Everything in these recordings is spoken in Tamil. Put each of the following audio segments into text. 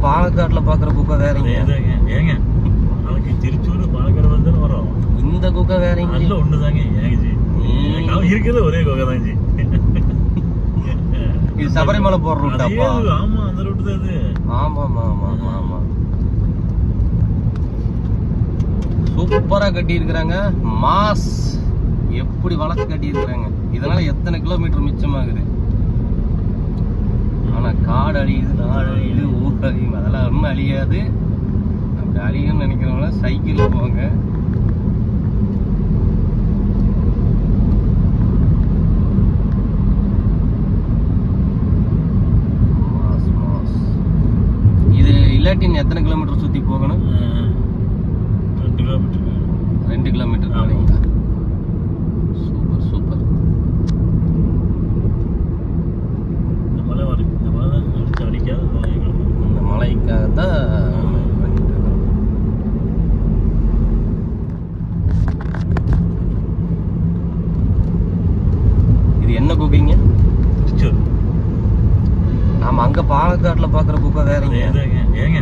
பாலக்காட்டுல பாக்குற குக்கை வேறங்க. ஏங்க நாளைக்கு திருச்சூர் பாலக்காடு வந்து வரோம். இந்த குக்கை வேறங்க. அதுல ஒண்ணுதாங்க. ஏங்க ஜி இருக்கிறது ஒரே குக்கை தான் ஜி. இது சபரிமலை போற ரூட்டாப்பா? ஆமா, அந்த ரூட் தான் இது. ஆமா ஆமா ஆமா ஆமா. சூப்பரா கட்டி இருக்கிறாங்க. மாஸ் எப்படி வளர்த்து கட்டி இருக்கிறாங்க. இதனால எத்தனை கிலோமீட்டர் மிச்சமாகுது. ஆனா காடு அழியுது, நாடு அழியுது, ஊர் அழியும். அதெல்லாம் ஒன்றும் அழியாது. அப்படி அழியும்னு நினைக்கிறவங்கள சைக்கிள்ல போங்க. Mass mass. இது இல்லாட்டின் எத்தனை கிலோமீட்டர் சுத்தி போகணும்? 2 கிலோமீட்டர். 2 கிலோமீட்டர் போனீங்களா? Super super. இந்த மலை தான் அடிக்காது. இந்த மலைக்காக தான் பண்ணிட்டு இருக்கோம். இது என்ன குக்கைங்க? திருச்சூர். ஆமா, அங்க பாலக்காட்டுல பாக்குற குக்கை வேறங்க. ஏங்க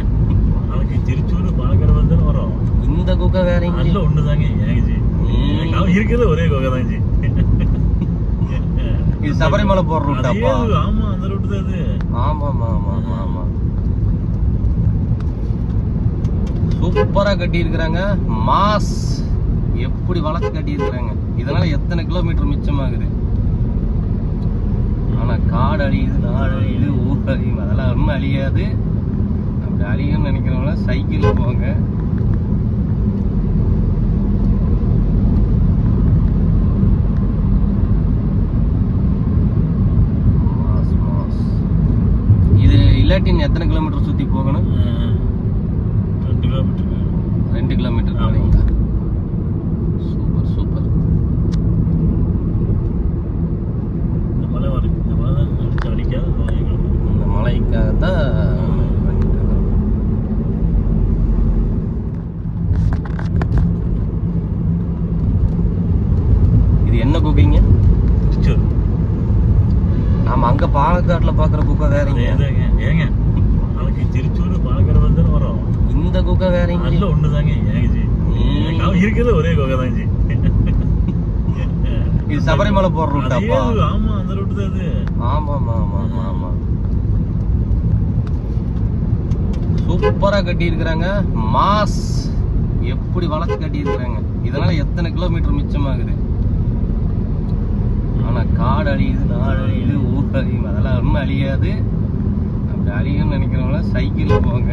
நாளைக்கு திருச்சூர் பாலக்காடு வந்து வரோம். இந்த குக்கை வேறங்க. அதுல ஒண்ணுதாங்க. ஏங்க ஜி இருக்கிறது ஒரே குக்கை தான் ஜி. இது சபரிமலை போற ரூட்டாப்பா? ஆமா, அந்த ரூட் தான் இது. ஆமா ஆமா ஆமா ஆமா. சூப்பரா கட்டி இருக்கிறாங்க. மாஸ் எப்படி வளர்த்து கட்டி இருக்கிறாங்க. இதனால எத்தனை கிலோமீட்டர் மிச்சமாகுது. ஆனா காடு அழியுது, நாடு அழியுது, ஊர் அழியும். அதெல்லாம் ஒன்றும் அழியாது. அப்படி அழியும்னு நினைக்கிறவங்கள சைக்கிள்ல போங்க. Mass mass. இது இல்லாட்டின் எத்தனை கிலோமீட்டர் சுத்தி போகணும்? 2 கிலோமீட்டர். 2 கிலோமீட்டர் போனீங்களா? Super super. இந்த மலை தான் அடிக்காது. இந்த மலைக்காக தான் பண்ணிட்டு இருக்கோம். இது என்ன குக்கைங்க? திருச்சூர். ஆமா, அங்க பாலக்காட்டுல பாக்குற குக்கை வேறங்க. ஏங்க நாளைக்கு திருச்சூர் பாலக்காடு வந்து வரோம். இந்த குக்கை வேறங்க. அதுல ஒண்ணுதாங்க. ஏங்க ஜி இருக்கிறது ஒரே குக்கை தான் ஜி. இது சபரிமலை போற ரூட்டாப்பா? ஆமா, அந்த ரூட் தான் இது. ஆமா ஆமா ஆமா ஆமா. சூப்பரா கட்டி இருக்கிறாங்க. மாஸ் எப்படி வளர்த்து கட்டி இருக்கிறாங்க. இதனால எத்தனை கிலோமீட்டர் மிச்சமாகுது. ஆனா காடு அழியுது, நாடு அழியுது, ஊர் அழியும். அதெல்லாம் ஒன்றும் அழியாது. அப்படி அழியும்னு நினைக்கிறவங்கள சைக்கிள்ல போங்க.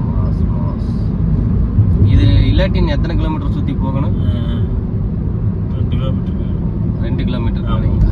Mass mass. இது இல்லாட்டின் எத்தனை கிலோமீட்டர் சுத்தி போகணும்? 2 கிலோமீட்டர். 2 கிலோமீட்டர் போனீங்களா?